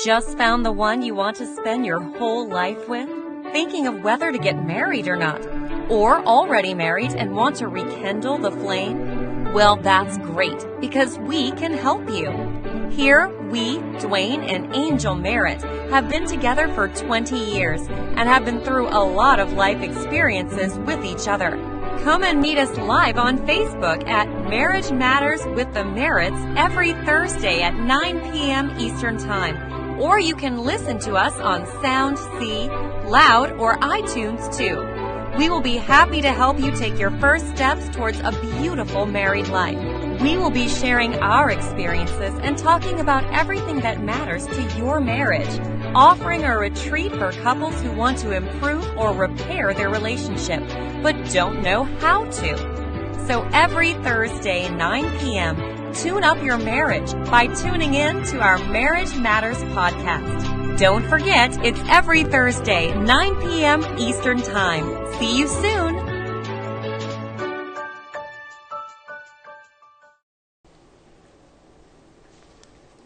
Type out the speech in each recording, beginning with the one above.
Just found the one you want to spend your whole life with? Thinking of whether to get married or not? Or already married and want to rekindle the flame? Well, that's great, because we can help you. Here, we, Dwayne and Angel Merritt, have been together for 20 years and have been through a lot of life experiences with each other. Come and meet us live on Facebook at Marriage Matters with the Merritts every Thursday at 9 p.m. Eastern Time. Or you can listen to us on Sound C, Loud, or iTunes too. We will be happy to help you take your first steps towards a beautiful married life. We will be sharing our experiences and talking about everything that matters to your marriage, offering a retreat for couples who want to improve or repair their relationship, but don't know how to. So every Thursday, 9 p.m., tune up your marriage by tuning in to our Marriage Matters podcast. Don't forget, it's every Thursday, 9 p.m. Eastern Time. See you soon.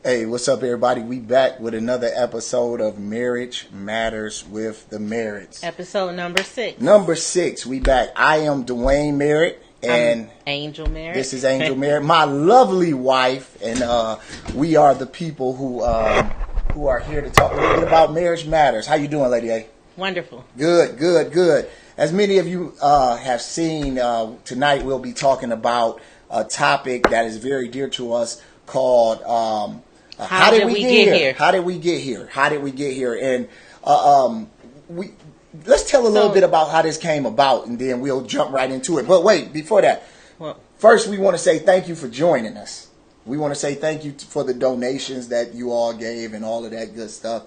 Hey, what's up, everybody? We back with another episode of Marriage Matters with the Merritts. Episode number 6. Number 6, we back. I am Dwayne Merritt, and I'm Angel Merritt. This is Angel Merritt, my lovely wife, and we are the people who are here to talk a little bit about Marriage Matters. How you doing, Lady A? Wonderful. Good. As many of you have seen, tonight we'll be talking about a topic that is very dear to us called How did we get here? How did we get here? And let's tell a little bit about how this came about, and then we'll jump right into it. But wait, before that, first we want to say thank you for joining us. We want to say thank you for the donations that you all gave and all of that good stuff.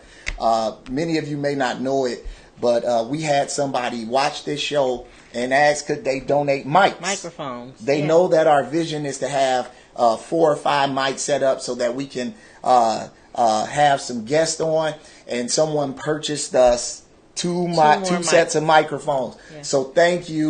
Many of you may not know it, but we had somebody watch this show and ask could they donate microphones. They know that our vision is to have 4 or 5 mics set up so that we can have some guests on, and someone purchased us two sets of microphones. Yeah. So thank you.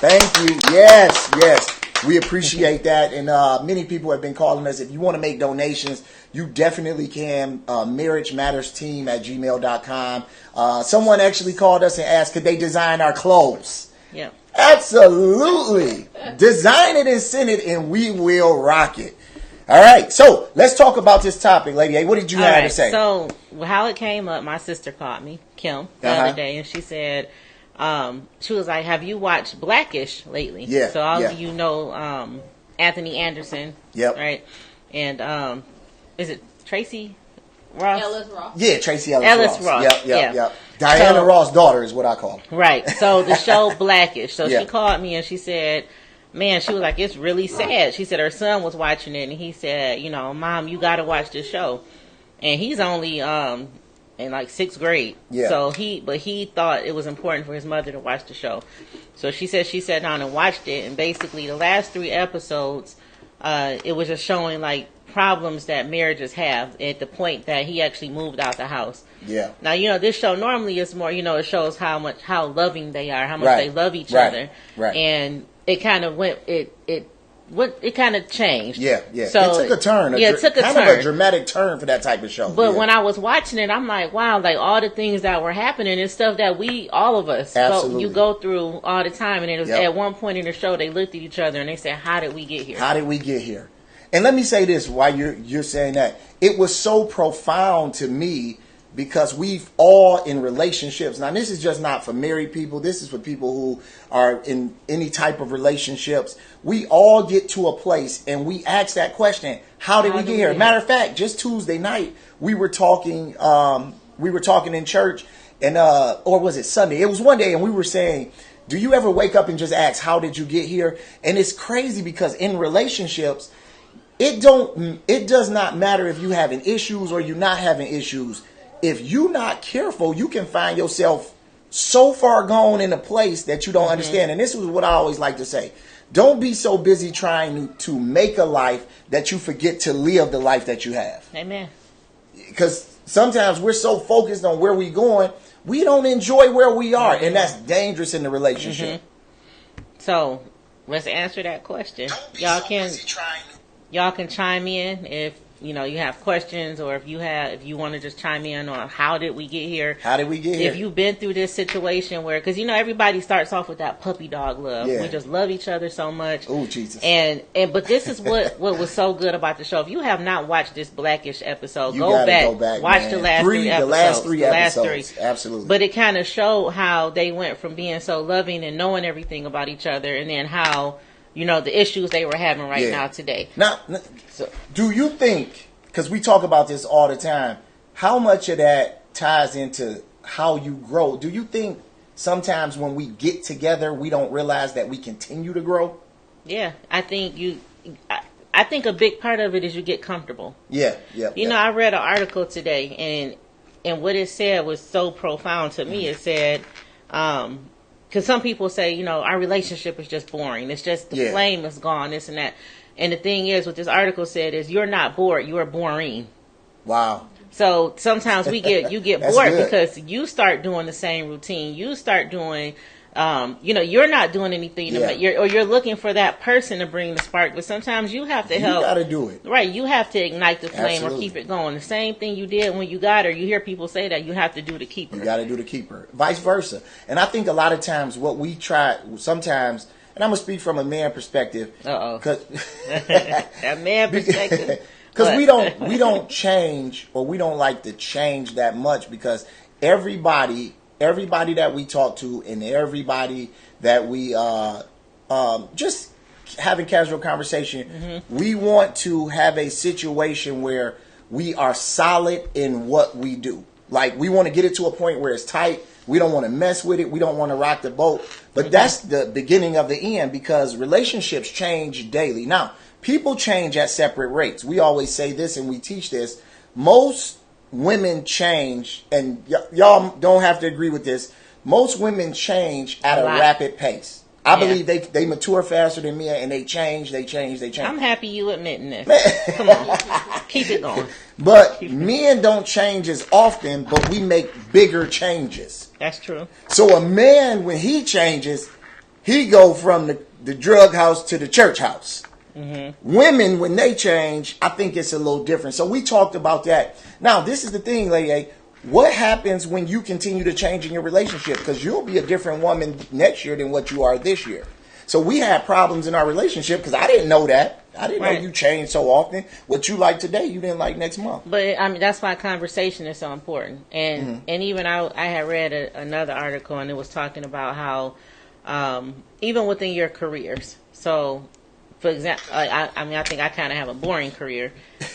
Yes. We appreciate that, and many people have been calling us. If you want to make donations, you definitely can. marriagemattersteam@gmail.com. Someone actually called us and asked, could they design our clothes? Yeah. Absolutely. Design it and send it, and we will rock it. All right, so let's talk about this topic, Lady A. What did you have to say? So how it came up, my sister called me, Kim, the other day, and she said, she was like, have you watched Blackish lately? Yeah. So all of you know Anthony Anderson. Yep. Right? And is it Tracy Ross? Ellis Ross. Yeah, Tracy Ellis Ross. Yep. Diana Ross' daughter is what I call her. Right. So the show Blackish. So she called me and she said, man, she was like, it's really sad. She said her son was watching it and he said, Mom, you got to watch this show. And he's only in like 6th grade. Yeah. So he thought it was important for his mother to watch the show. So she said she sat down and watched it, and basically the last 3 episodes, it was just showing like problems that marriages have at the point that he actually moved out the house. Yeah. Now, this show normally is more, it shows how loving they are, how much they love each other. Right. And it kind of it kind of changed. Yeah. So, it took a turn. It took a turn. Kind of a dramatic turn for that type of show. But when I was watching it, I'm like, wow, like all the things that were happening is stuff that all of us, you go through all the time. And it was at one point in the show, they looked at each other and they said, how did we get here? How did we get here? And let me say this while you're saying that. It was so profound to me because we've all in relationships. Now, this is just not for married people. This is for people who are in any type of relationships. We all get to a place and we ask that question, how did we get here? Matter of fact, just Tuesday night, we were talking in church, and or was it Sunday? It was one day, and we were saying, do you ever wake up and just ask, how did you get here? And it's crazy because in relationships, it does not matter if you having issues or you're not having issues. If you're not careful, you can find yourself so far gone in a place that you don't understand. And this is what I always like to say. Don't be so busy trying to make a life that you forget to live the life that you have. Amen. Because sometimes we're so focused on where we're going, we don't enjoy where we are. And that's dangerous in the relationship. So let's answer that question. Y'all can chime in if you have questions, or if you want to just chime in on how did we get here. If you've been through this situation where, because everybody starts off with that puppy dog love. Yeah. We just love each other so much. Oh, Jesus. But this is what was so good about the show. If you have not watched this Blackish episode, go back, watch man. the last three episodes. The last three episodes. Absolutely. But it kind of showed how they went from being so loving and knowing everything about each other, and then how the issues they were having now today. Now, do you think, because we talk about this all the time, how much of that ties into how you grow? Do you think sometimes when we get together, we don't realize that we continue to grow? Yeah, I think a big part of it is you get comfortable. Yeah. I read an article today, and what it said was so profound to me. It said, because some people say, our relationship is just boring. It's just the flame is gone, this and that. And the thing is, what this article said is, you're not bored, you are boring. Wow. So sometimes you get bored good. because you start doing the same routine. You start doing, you're not doing anything, you're looking for that person to bring the spark. But sometimes you have to help. You got to do it. Right. You have to ignite the flame. Absolutely. Or keep it going. The same thing you did when you got her. You hear people say that you have to do to keep her. You got to do to keep her. Vice versa. And I think a lot of times what we try sometimes, and I'm going to speak from a man perspective. That man perspective. Because we don't change, or we don't like to change that much, because everybody that we talk to, and everybody that we just having casual conversation, we want to have a situation where we are solid in what we do. Like, we want to get it to a point where it's tight. We don't want to mess with it. We don't want to rock the boat. But that's the beginning of the end, because relationships change daily. Now, people change at separate rates. We always say this, and we teach this. Most women change, and y'all don't have to agree with this. Most women change at a rapid pace. I believe they mature faster than me, and they change. I'm happy you admitting this. Come on. Keep it going. But men don't change as often, but we make bigger changes. That's true. So a man, when he changes, he go from the drug house to the church house. Women, when they change, I think it's a little different. So we talked about that. Now, this is the thing, Lady. What happens when you continue to change in your relationship? Because you'll be a different woman next year than what you are this year. So we had problems in our relationship because I didn't know that. I didn't know you changed so often. What you like today, you didn't like next month. But I mean, that's why conversation is so important. And even I had read another article, and it was talking about how even within your careers. So, for example, I think I kind of have a boring career,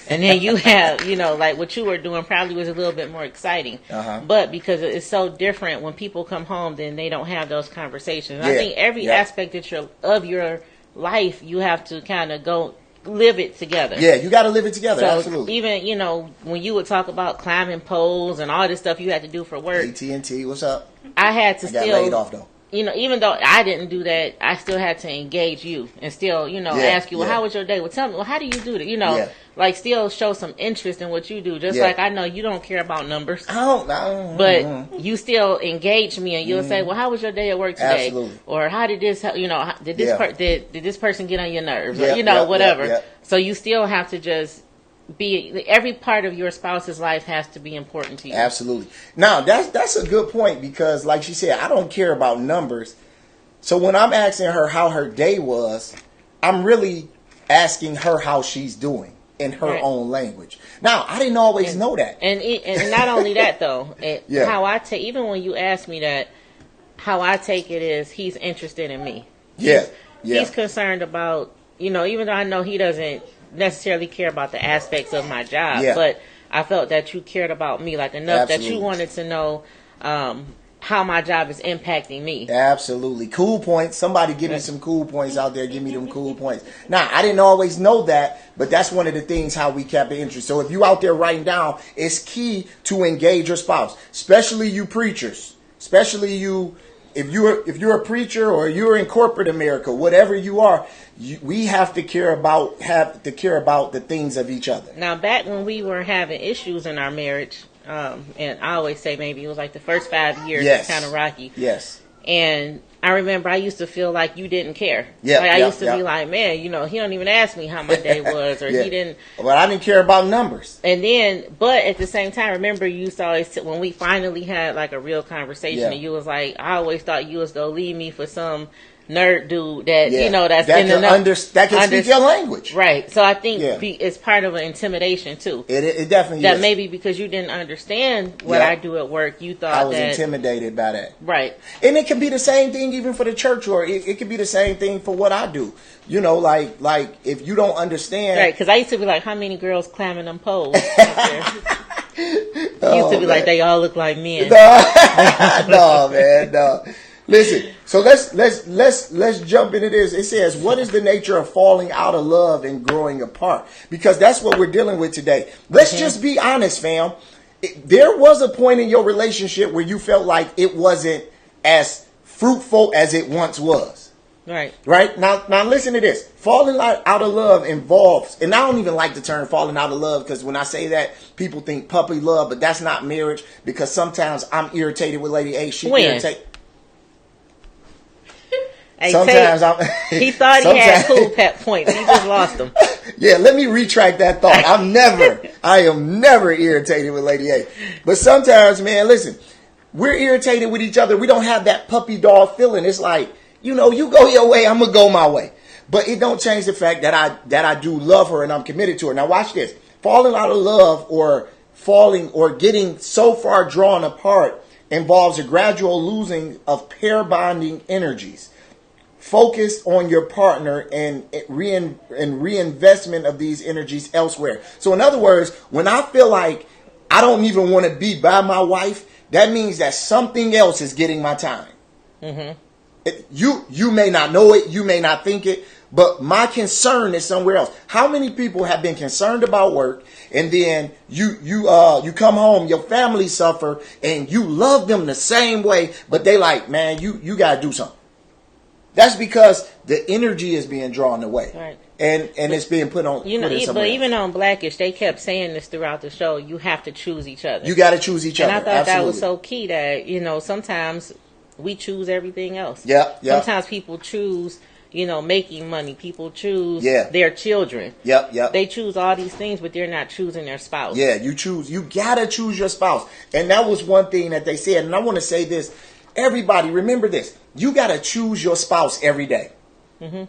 and then you have, like what you were doing probably was a little bit more exciting. But because it's so different when people come home, then they don't have those conversations. I think every aspect of your life, you have to kind of go live it together. Yeah, you got to live it together. So absolutely. Even when you would talk about climbing poles and all this stuff you had to do for work. AT&T, what's up? I had to got laid off though. Even though I didn't do that, I still had to engage you and still, ask you, well, how was your day? Well, tell me, well, how do you do that? Like still show some interest in what you do. Just like I know you don't care about numbers. I don't. But you still engage me, and you'll say, well, how was your day at work today? Absolutely. Or how did this, did this person get on your nerves? Or, whatever. So you still have to just every part of your spouse's life has to be important to you. Absolutely. Now that's a good point, because like she said, I don't care about numbers. So when I'm asking her how her day was, I'm really asking her how she's doing in her own language. Now, I didn't always know that. And not only that though, how I take, even when you ask me that, how I take it is he's interested in me. He's concerned about, even though I know he doesn't necessarily care about the aspects of my job, but I felt that you cared about me enough that you wanted to know how my job is impacting me. Absolutely. Cool points. Somebody give me some cool points out there. Give me them cool points. Now, I didn't always know that, but that's one of the things how we kept the interest. So if you out there writing down, it's key to engage your spouse, especially you preachers, especially you. If you're a preacher or you're in corporate America, whatever you are, we have to care about the things of each other. Now, back when we were having issues in our marriage, and I always say maybe it was like the first 5 years, it's kind of rocky. Yes. And I I remember I used to feel like you didn't care. Yeah, like I used to be like, man, he don't even ask me how my day was, or he didn't. Well, I didn't care about numbers. And then, but at the same time, remember you used to always, when we finally had like a real conversation, and you was like, I always thought you was gonna leave me for some nerd dude that that's that in the that can speak your language, right? So I think it's part of an intimidation too. It definitely that is. Maybe because you didn't understand what I do at work, you thought I was intimidated by that, right? And it can be the same thing even for the church, or it could be the same thing for what I do. Like if you don't understand, right? Because I used to be like, how many girls climbing them poles? Used to be like, they all look like men. No, man, no. Listen, so let's jump into this. It says, what is the nature of falling out of love and growing apart? Because that's what we're dealing with today. Let's just be honest, fam. There was a point in your relationship where you felt like it wasn't as fruitful as it once was. Right. Right? Now listen to this. Falling out of love involves, and I don't even like the term falling out of love, because when I say that, people think puppy love, but that's not marriage, because sometimes I'm irritated with Lady A. She irritates. Hey, sometimes he thought he had cool pet points. He just lost them. Yeah, let me retract that thought. I am never irritated with Lady A. But sometimes, man, listen, we're irritated with each other. We don't have that puppy dog feeling. It's like, you go your way, I'm gonna go my way. But it don't change the fact that I do love her and I'm committed to her. Now watch this. Falling out of love or falling or getting so far drawn apart involves a gradual losing of pair bonding energies. Focus on your partner and reinvestment of these energies elsewhere. So in other words, when I feel like I don't even want to be by my wife, that means that something else is getting my time. Mm-hmm. You may not know it, you may not think it, but my concern is somewhere else. How many people have been concerned about work, and then you come home, your family suffer, and you love them the same way, but they like, man, you gotta do something. That's because the energy is being drawn away, right? And it's being put on. But even on Blackish, they kept saying this throughout the show. You have to choose each other. You got to choose each other. And I thought Absolutely. that was so key. That sometimes we choose everything else. Yeah. Sometimes people choose, making money. People choose their children. Yep. They choose all these things, but they're not choosing their spouse. Yeah, you gotta choose your spouse. And that was one thing that they said. And I want to say this. Everybody, remember this. You got to choose your spouse every day. Mm-hmm.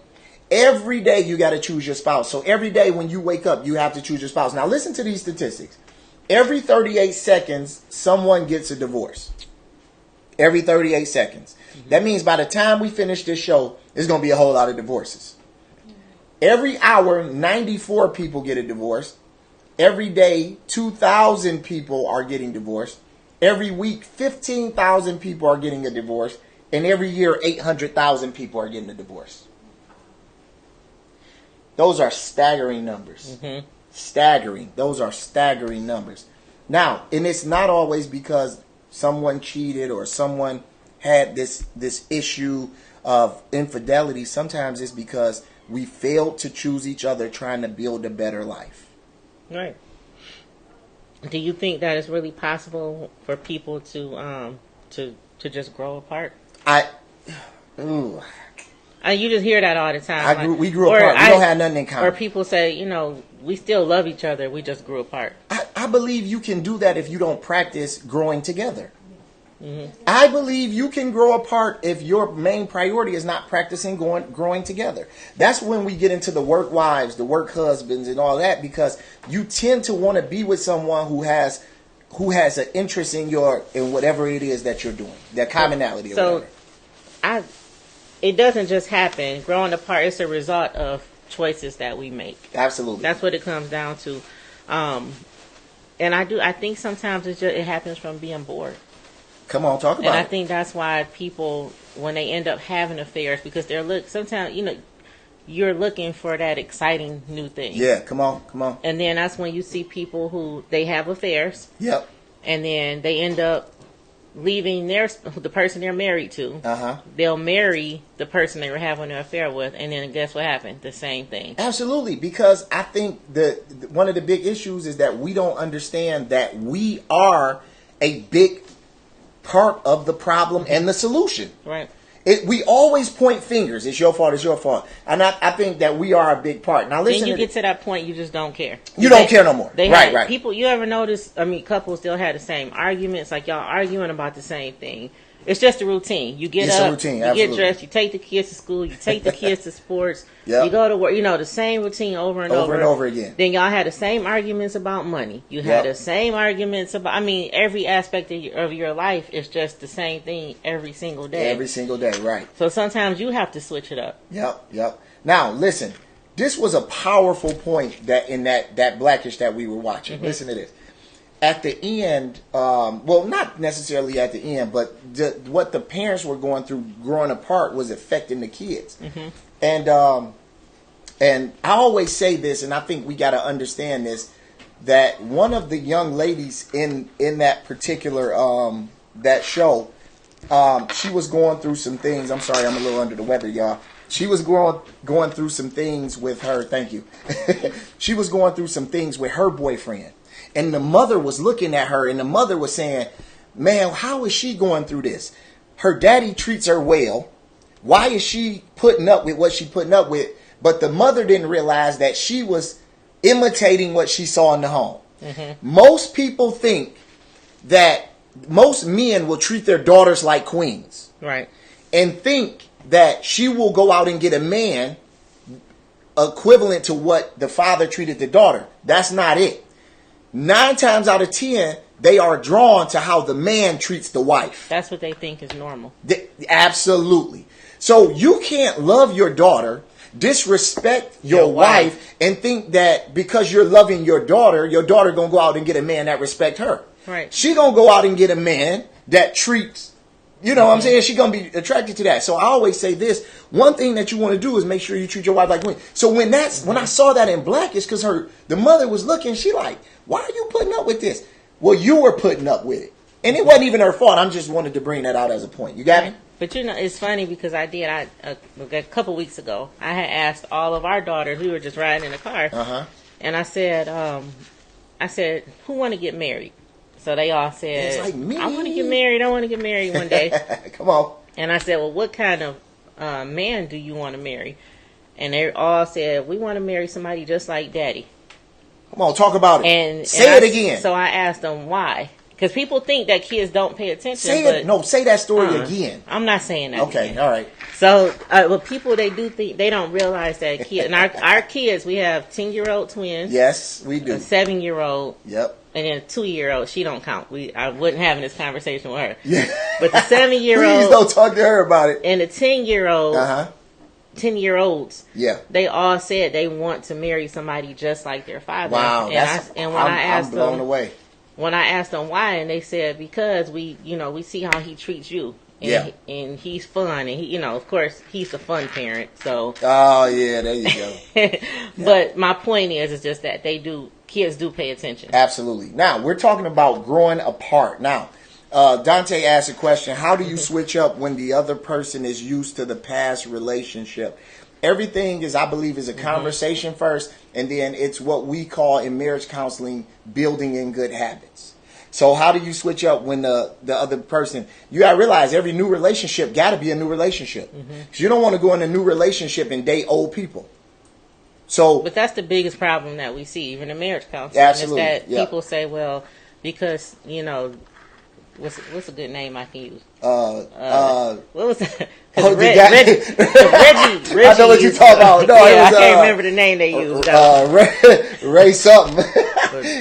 Every day you got to choose your spouse. So every day when you wake up, you have to choose your spouse. Now listen to these statistics. Every 38 seconds, someone gets a divorce. Every 38 seconds. Mm-hmm. That means by the time we finish this show, there's going to be a whole lot of divorces. Every hour, 94 people get a divorce. Every day, 2,000 people are getting divorced. Every week, 15,000 people are getting a divorce. And every year, 800,000 people are getting a divorce. Those are staggering numbers. Mm-hmm. Staggering. Those are staggering numbers. Now, and it's not always because someone cheated or someone had this issue of infidelity. Sometimes it's because we failed to choose each other trying to build a better life. Right. Do you think that it's really possible for people to just grow apart? You just hear that all the time. We grew apart. We don't have nothing in common. Or people say, we still love each other. We just grew apart. I believe you can do that if you don't practice growing together. Mm-hmm. I believe you can grow apart if your main priority is not practicing growing together. That's when we get into the work wives, the work husbands, and all that, because you tend to want to be with someone who has an interest in whatever it is that you're doing, that commonality. So, it doesn't just happen. Growing apart is a result of choices that we make. Absolutely, that's what it comes down to. And I think sometimes it happens from being bored. Come on, talk about it. And I think that's why people, when they end up having affairs, because sometimes, you're looking for that exciting new thing. Yeah, come on. And then that's when you see people who, they have affairs. Yep. And then they end up leaving the person they're married to. Uh-huh. They'll marry the person they were having an affair with, and then guess what happened? The same thing. Absolutely, because I think one of the big issues is that we don't understand that we are a big part of the problem and the solution. Right. We always point fingers. It's your fault. It's your fault. And I think that we are a big part. Now listen. Then you get to that point, you just don't care. You don't care no more. Right. People, you ever notice? I mean, couples still had the same arguments. Like y'all arguing about the same thing. It's just a routine. You get up, you get dressed, you take the kids to school, you take the kids to sports, you go to work. You know, the same routine over and over again. Then y'all had the same arguments about money. You had the same arguments about. I mean, every aspect of your life is just the same thing every single day. Every single day, right? So sometimes you have to switch it up. Yep. Now listen, this was a powerful point that in that Blackish that we were watching. Mm-hmm. Listen to this. At the end, well, not necessarily at the end, but what the parents were going through growing apart was affecting the kids. Mm-hmm. And I always say this, and I think we got to understand this, that one of the young ladies in that particular that show, she was going through some things. I'm sorry, I'm a little under the weather, y'all. She was going through some things with her. Thank you. She was going through some things with her boyfriend. And the mother was looking at her, and the mother was saying, man, how is she going through this? Her daddy treats her well. Why is she putting up with what she's putting up with? But the mother didn't realize that she was imitating what she saw in the home. Mm-hmm. Most people think that most men will treat their daughters like queens. Right. And think that she will go out and get a man equivalent to what the father treated the daughter. That's not it. 9 times out of 10, they are drawn to how the man treats the wife. That's what they think is normal. Absolutely. So you can't love your daughter, disrespect your wife, and think that because you're loving your daughter gonna go out and get a man that respect her. Right. She gonna go out and get a man that treats. You know what I'm saying? She's going to be attracted to that. So I always say this. One thing that you want to do is make sure you treat your wife like a queen. So when I saw that in Blackish, because the mother was looking, she like, why are you putting up with this? Well, you were putting up with it. And it wasn't even her fault. I just wanted to bring that out as a point. You got me? But you know, it's funny because a couple weeks ago, I had asked all of our daughters, we were just riding in the car, and I said, who want to get married? So they all said, it's like me. I want to get married one day. Come on. And I said, well, what kind of man do you want to marry? And they all said, we want to marry somebody just like Daddy. Come on, talk about it. And say it again. So I asked them why. Because people think that kids don't pay attention. Say that story again. I'm not saying that. Okay, again. all right. So, people, they do think, they don't realize that kids, and our kids, we have 10-year-old twins. Yes, we do. A 7-year-old. Yep. And then a 2-year-old, she don't count. I wasn't having this conversation with her. Yeah. But the 7-year-old. Please don't talk to her about it. And the 10-year-old. 10-year-olds. Yeah. They all said they want to marry somebody just like their father. Wow. I'm blown away. When I asked them why, and they said because we see how he treats you. And, and he's fun, and he, of course, he's a fun parent. So. Oh yeah, there you go. But my point is just that kids do pay attention. Absolutely. Now we're talking about growing apart. Now, Dante asked a question: how do you switch up when the other person is used to the past relationship? Everything is, I believe, is a conversation first, and then it's what we call in marriage counseling building in good habits. So how do you switch up when the other person, you got to realize every new relationship got to be a new relationship. Because you don't want to go in a new relationship and date old people. So, but that's the biggest problem that we see, even in marriage counseling. Absolutely. Is that people say, well, because, what's a good name I can use? What was that? Reggie. I know what you're talking about. No, I can't remember the name they used. Ray something.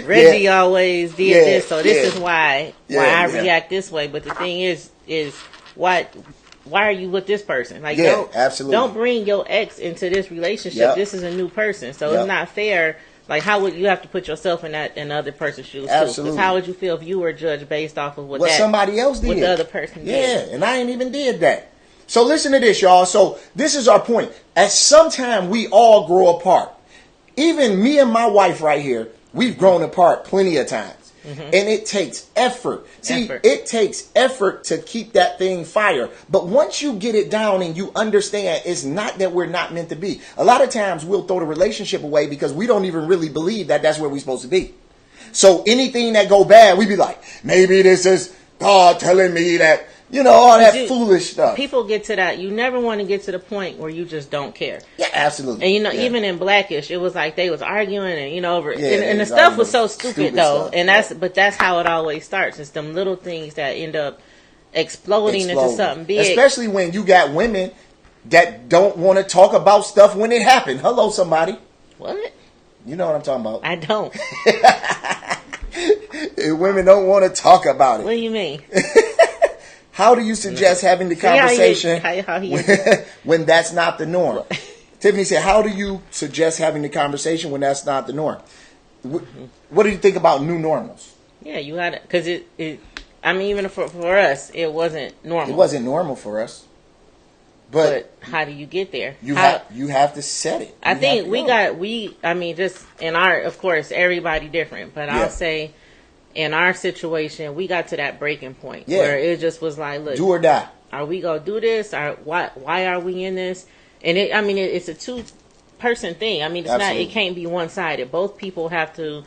Reggie always did this, so this is why I react this way. But the thing is why are you with this person? Like, don't bring your ex into this relationship. Yep. This is a new person, so it's not fair. Like, how would you have to put yourself in the other person's shoes? Absolutely. Because how would you feel if you were judged based off of what somebody else did? What the other person did? Yeah, and I ain't even did that. So listen to this, y'all. So this is our point. At some time, we all grow apart. Even me and my wife right here, we've grown apart plenty of times. And it takes effort. It takes effort to keep that thing fire. But once you get it down and you understand it's not that we're not meant to be. A lot of times we'll throw the relationship away because we don't even really believe that that's where we're supposed to be. So anything that go bad, we be like, maybe this is God telling me that You know, all that You- foolish stuff. People get to that. You never want to get to the point where you just don't care. Yeah, absolutely. And you know, Yeah. even in Blackish, it was like they was arguing and over, Yeah, and they the was stuff was so arguing stupid stupid though. stuff, And yeah. but that's how it always starts. It's them little things that end up exploding into something big. Especially when you got women that don't want to talk about stuff when it happened. Hello, somebody. What? You know what I'm talking about. I don't. Women don't want to talk about What it. do you mean? How do you suggest having the See how you- conversation how you- when that's not the norm? Tiffany said, how do you suggest having the conversation when that's not the norm? What do you think about new normals? Yeah, you had it because it. I mean, even for us, it wasn't normal. It wasn't normal for us. But But how do you get there? you How- have to set it. I You think have to we know. I mean, just in our, of course, everybody different, but Yeah. I'll say in our situation, we got to that breaking point Yeah. where it just was like, look, Do or die. are we going to do this? Or why are we in this? And it's a two-person thing. I mean, Absolutely. it can't be one-sided. Both people have to,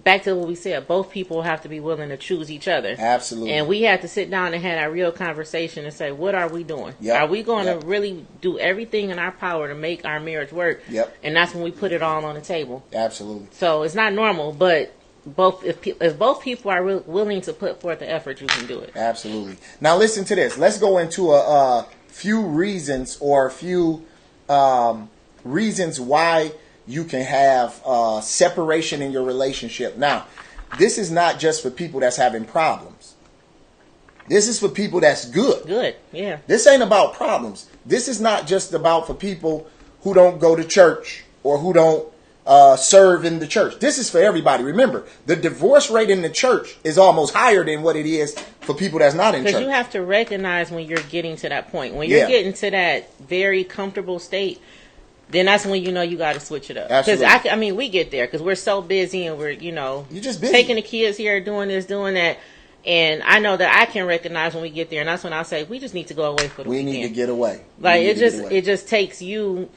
back to what we said, both people have to be willing to choose each other. Absolutely. And we had to sit down and have a real conversation and say, what are we doing? Yep. Are we going Yep. to really do everything in our power to make our marriage work? Yep. And that's when we put it all on the table. Absolutely. So it's not normal, but if both people are willing to put forth the effort, you can do it. Absolutely. Now listen to this. Let's go into a few reasons or a few reasons why you can have separation in your relationship. Now, this is not just for people that's having problems. This is for people that's good. Good, yeah. This ain't about problems. This is not just about for people who don't go to church or who don't serve in the church. This is for everybody. Remember, the divorce rate in the church is almost higher than what it is for people that's not in Because church. you have to recognize when you're getting to that point. When you're Yeah. getting to that very comfortable state, then that's when you know you got to switch it up. Because Absolutely. I mean, we get there because we're so busy and we're You're just busy. taking the kids here, doing this, doing that. And I know that I can recognize when we get there, and that's when I'll say we just need to go away for the We weekend. need to get away. We Like need it to get just away. it just takes you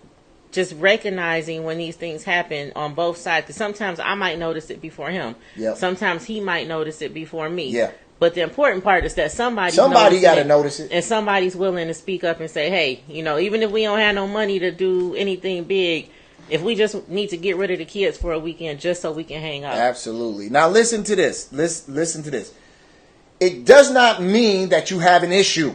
just recognizing when these things happen on both sides. Because sometimes I might notice it before him. Yep. Sometimes he might notice it before me. Yeah. But the important part is that somebody got to notice it. and somebody's willing to speak up and say, hey, even if we don't have no money to do anything big, if we just need to get rid of the kids for a weekend just so we can hang out. Absolutely. Now listen to this. Listen to this. It does not mean that you have an issue.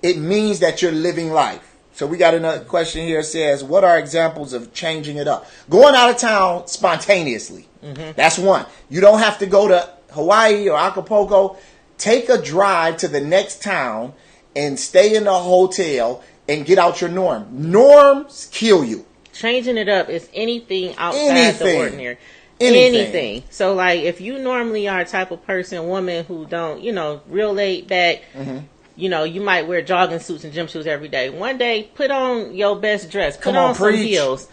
It means that you're living life. So we got another question here. It says, what are examples of changing it up? Going out of town spontaneously. Mm-hmm. That's one. You don't have to go to Hawaii or Acapulco. Take a drive to the next town and stay in a hotel and get out your norm. Norms kill you. Changing it up is anything outside Anything. the ordinary. Anything. So, like, if you normally are a type of person, woman who don't, real laid back, Mm-hmm. You might wear jogging suits and gym shoes every day. One day, put on your best dress. Put Come on on, some preach. heels.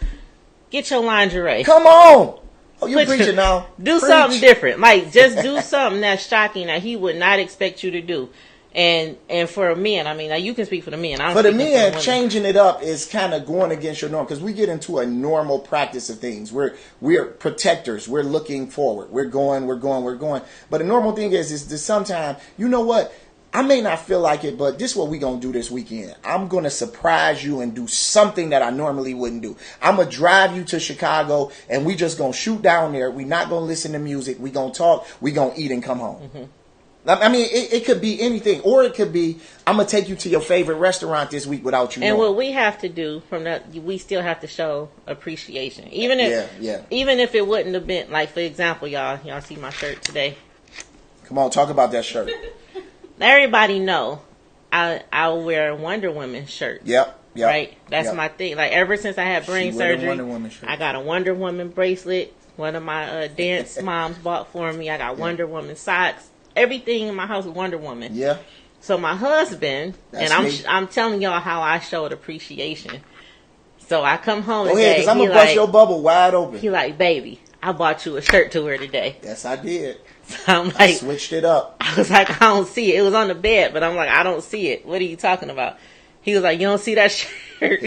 Get your lingerie. Come on. Oh, you Put preaching now. Do Preach. something different. Like, just do something that's shocking that he would not expect you to do. And for men, I mean, now you can speak for the men. I don't For the speak men, women. changing it up is kind of going against your norm because we get into a normal practice of things. We're protectors. We're looking forward. We're going. But the normal thing is that sometimes, you know what? I may not feel like it, but this is what we're going to do this weekend. I'm going to surprise you and do something that I normally wouldn't do. I'm going to drive you to Chicago and we just going to shoot down there. We're not going to listen to music. We're going to talk. We're going to eat and come home. Mm-hmm. I mean, it could be anything. Or it could be, I'm going to take you to your favorite restaurant this week without you And knowing. what we have to do from that, we still have to show appreciation. Even if Yeah. even if it wouldn't have been, like, for example, y'all see my shirt today. Come on, talk about that shirt. Everybody know I'll wear a Wonder Woman shirt. Yep. Right? That's yep. my thing. Like, ever since I had brain She wear the surgery, Wonder Woman shirt. I got a Wonder Woman bracelet. One of my dance moms bought for me. I got Wonder Woman socks. Everything in my house is Wonder Woman. Yeah. So my husband, That's and me. I'm telling y'all how I showed appreciation. So I come home Go today. ahead, because I'm going to bust your bubble wide open. He like, baby, I bought you a shirt to wear today. Yes, I did. I'm I like, switched it up. I was like, I don't see it. It was on the bed, but I'm like, I don't see it. What are you talking about? He was like, you don't see that shirt?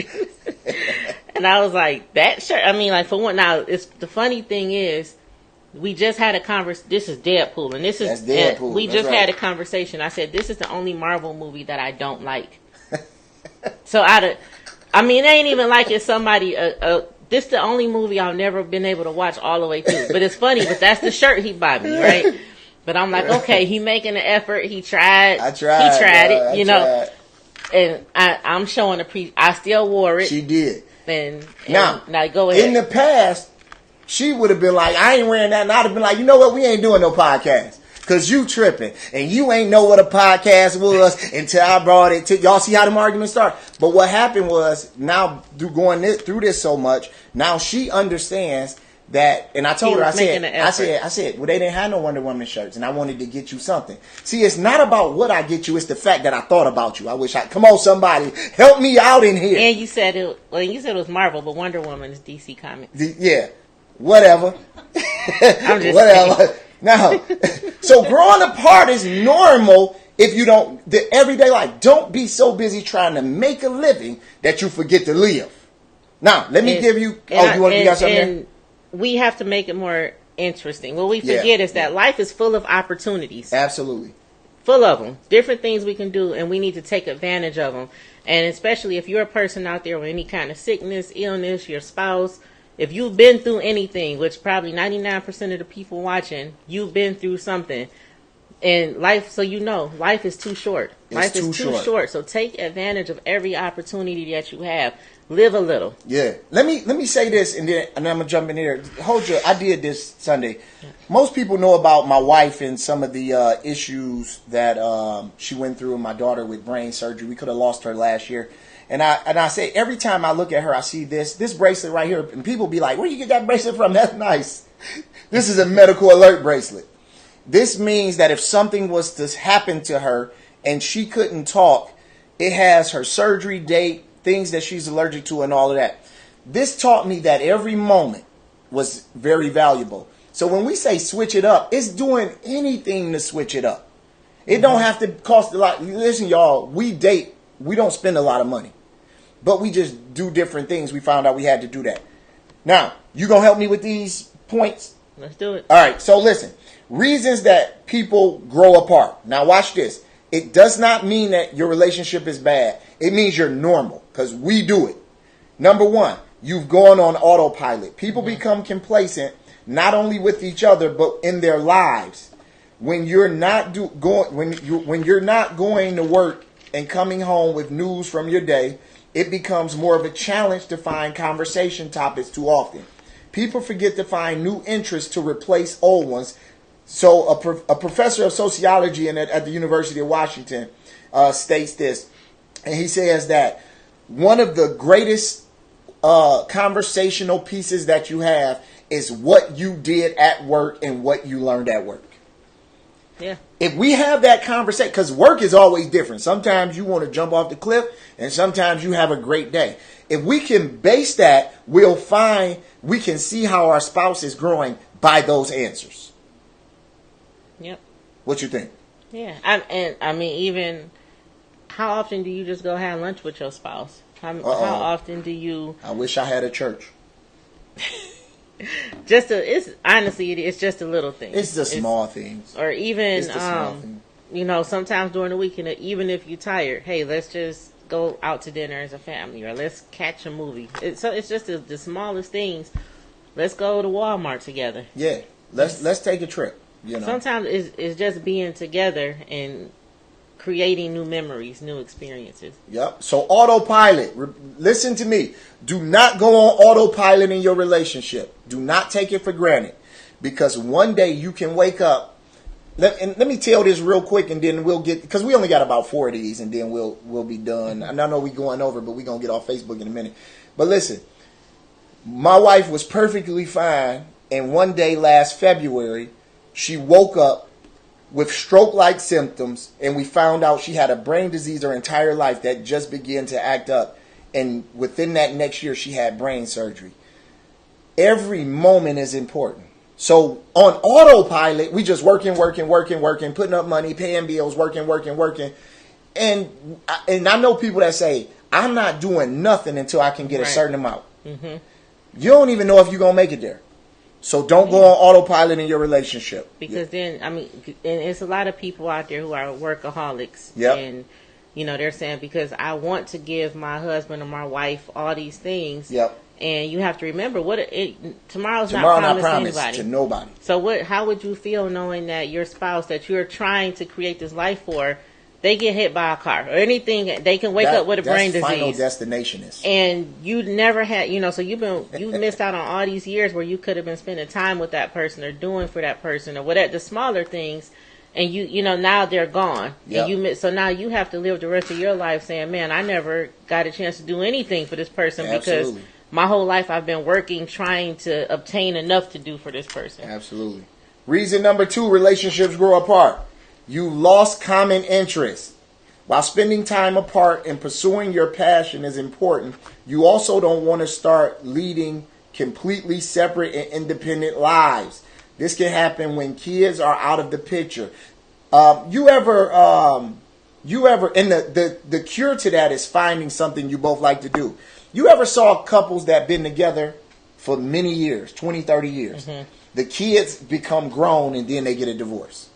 And I was like, that shirt? I mean, like, for one, now, it's the funny thing is, We just had a conversation. This is Deadpool, and That's Deadpool. We That's just right. had a conversation. I said this is the only Marvel movie that I don't like. So I mean, it ain't even like it's somebody. This the only movie I've never been able to watch all the way through. But it's funny, but that's the shirt he bought me, right? But I'm like, okay, he making an effort. He tried. I tried. He tried it, I know. tried. And I'm showing I still wore it. She did. And Now go ahead. In the past, she would have been like, I ain't wearing that. And I'd have been like, you know what? We ain't doing no podcast. Because you tripping. And you ain't know what a podcast was until I brought it to y'all. See how them arguments start? But what happened was, now going through this so much, now she understands that. And I told her, I said, well, they didn't have no Wonder Woman shirts, and I wanted to get you something. See, it's not about what I get you. It's the fact that I thought about you. Come on, somebody, help me out in here. And you said it was Marvel, but Wonder Woman is DC Comics. Yeah, whatever. I'm just whatever. saying. Now, so growing apart is normal if you don't, the everyday life. Don't be so busy trying to make a living that you forget to live. Now, let me give you, you got something there? We have to make it more interesting. What we forget is that life is full of opportunities. Absolutely. Full of them. Different things we can do, and we need to take advantage of them. And especially if you're a person out there with any kind of sickness, illness, your spouse, if you've been through anything, which probably 99% of the people watching, you've been through something. And life is too short. Life is too short. So take advantage of every opportunity that you have. Live a little. Yeah. Let me say this, and I'm gonna jump in here. I did this Sunday. Most people know about my wife and some of the issues that she went through, and my daughter with brain surgery. We could have lost her last year. And I say, every time I look at her, I see this bracelet right here. And people be like, where you get that bracelet from? That's nice. This is a medical alert bracelet. This means that if something was to happen to her and she couldn't talk, it has her surgery date, things that she's allergic to, and all of that. This taught me that every moment was very valuable. So when we say switch it up, it's doing anything to switch it up. It don't have to cost a lot. Listen, y'all, we date. We don't spend a lot of money. But we just do different things. We found out we had to do that. Now, you going to help me with these points? Let's do it. All right. So listen, reasons that people grow apart. Now watch this. It does not mean that your relationship is bad. It means you're normal, because we do it. Number one, you've gone on autopilot. People become complacent, not only with each other, but in their lives. When you're not when you're not going to work and coming home with news from your day, it becomes more of a challenge to find conversation topics too often. People forget to find new interests to replace old ones. So a professor of sociology at the University of Washington states this, and he says that one of the greatest conversational pieces that you have is what you did at work and what you learned at work. Yeah. If we have that conversation, because work is always different. Sometimes you want to jump off the cliff, and sometimes you have a great day. If we can base that, we can see how our spouse is growing by those answers. Yep. What you think? Yeah. I mean, even how often do you just go have lunch with your spouse? How often do you? I wish I had a church. It's just a little thing. It's the small things. Or even, It's the small thing. sometimes during the weekend, even if you're tired, hey, let's just go out to dinner as a family, or let's catch a movie. It's just the smallest things. Let's go to Walmart together. Yeah, let's take a trip. Sometimes it's just being together and creating new memories, new experiences. Yep. So autopilot. Listen to me. Do not go on autopilot in your relationship. Do not take it for granted, because one day you can wake up. Let me tell this real quick, and then we'll get, because we only got about 4 of these, and then we'll be done. And I know we're going over, but we're gonna get off Facebook in a minute. But listen, my wife was perfectly fine, and one day last February, she woke up with stroke-like symptoms, and we found out she had a brain disease her entire life that just began to act up. And within that next year, she had brain surgery. Every moment is important. So on autopilot, we just working, putting up money, paying bills, working. And I know people that say, I'm not doing nothing until I can get a certain amount. Mm-hmm. You don't even know if you're going to make it there. So don't go on autopilot in your relationship. Because then, I mean, and it's a lot of people out there who are workaholics. Yep. And, you know, they're saying, because I want to give my husband or my wife all these things. Yep. And you have to remember, tomorrow's Tomorrow not not promised promised to anybody. to nobody. So how would you feel knowing that your spouse that you're trying to create this life for, they get hit by a car or anything, they can wake up with a brain disease. Final destination is. And you never had, you know, so you missed out on all these years where you could have been spending time with that person or doing for that person or whatever, the smaller things. And you know, now they're gone. Yep. And so now you have to live the rest of your life saying, man, I never got a chance to do anything for this person. Absolutely. Because my whole life I've been working, trying to obtain enough to do for this person. Absolutely. Reason number 2, relationships grow apart. You lost common interests. While spending time apart and pursuing your passion is important, you also don't want to start leading completely separate and independent lives. This can happen when kids are out of the picture. You ever, and the cure to that is finding something you both like to do. You ever saw couples that been together for many years, 20, 30 years? Mm-hmm. The kids become grown and then they get a divorce.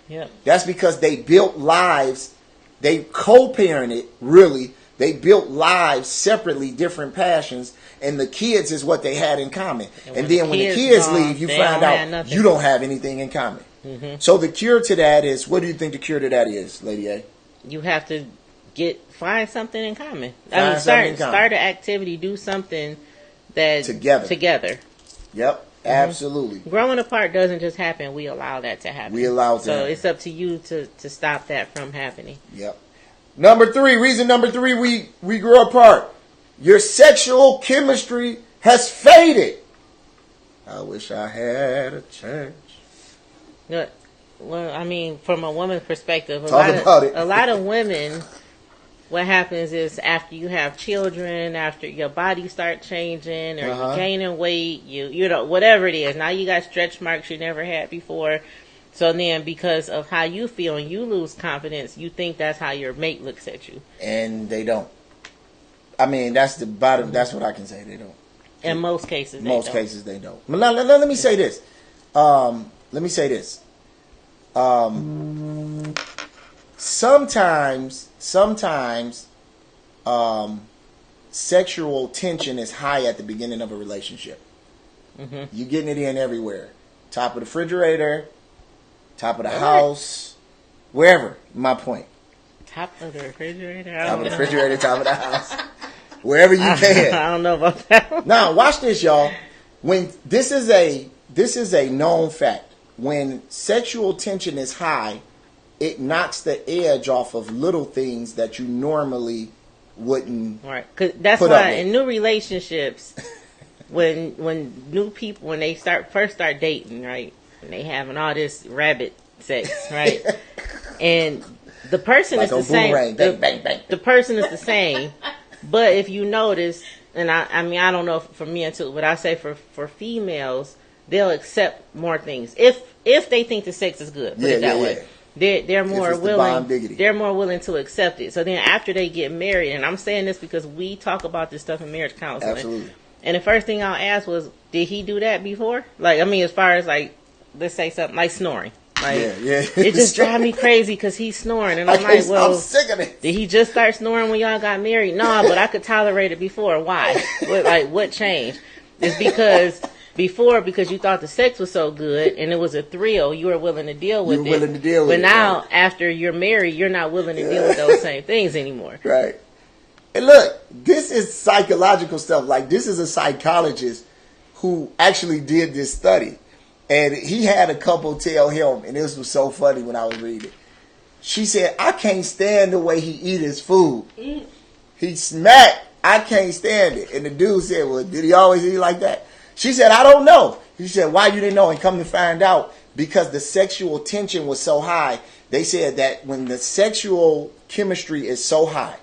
Yep. That's because they built lives, they co-parented, really. They built lives separately, different passions, and the kids is what they had in common. And then when the kids leave, you find out you don't have anything in common. Mm-hmm. So the cure to that is, what do you think the cure to that is, Lady A? You have to find something in common. Start an activity, do something that together. Yep, absolutely. Growing apart doesn't just happen. We allow that to happen. So it's up to you to stop that from happening. Yep. Reason number 3, we grow apart. Your sexual chemistry has faded. I wish I had a chance. Well, I mean, from a woman's perspective, a lot of women, what happens is after you have children, after your body start changing, or you're gaining weight, you know, whatever it is. Now you got stretch marks you never had before. So then, because of how you feel and you lose confidence, you think that's how your mate looks at you. And they don't. I mean, that's the bottom. That's what I can say. They don't. In most cases, they don't. Let me say this. Sometimes, sexual tension is high at the beginning of a relationship. Mm-hmm. You're getting it in everywhere. Top of the refrigerator, top of the house, wherever. My point. Top of the refrigerator? Top of the refrigerator, top of the house. Wherever you can. I don't know about that. Now, watch this, y'all. When this is a known fact. When sexual tension is high, it knocks the edge off of little things that you normally wouldn't. Right. 'Cause that's why in new relationships, when new people, when they first start dating, right, and they having all this rabbit sex, right, and the person is the same. Bang, bang, bang. The person is the same, but if you notice, and I mean, I don't know for me until, but I say for females, they'll accept more things if they think the sex is good. Put it that way. They're more willing. They're more willing to accept it. So then, after they get married, and I'm saying this because we talk about this stuff in marriage counseling. Absolutely. And the first thing I'll ask was, did he do that before? Like, I mean, as far as like, let's say something like snoring. Like, it just drives me crazy because he's snoring, and I'm like, well, I'm sick of it. Did he just start snoring when y'all got married? No, but I could tolerate it before. Why? What changed? It's because you thought the sex was so good and it was a thrill, you were willing to deal with it. But now, after you're married, you're not willing to deal with those same things anymore. Right. And look, this is psychological stuff. Like, this is a psychologist who actually did this study. And he had a couple tell him, and this was so funny when I was reading it. She said, I can't stand the way he eat his food. He smacked. I can't stand it. And the dude said, well, did he always eat like that? She said, I don't know. He said, why you didn't know? And come to find out, because the sexual tension was so high, they said that when the sexual chemistry is so high,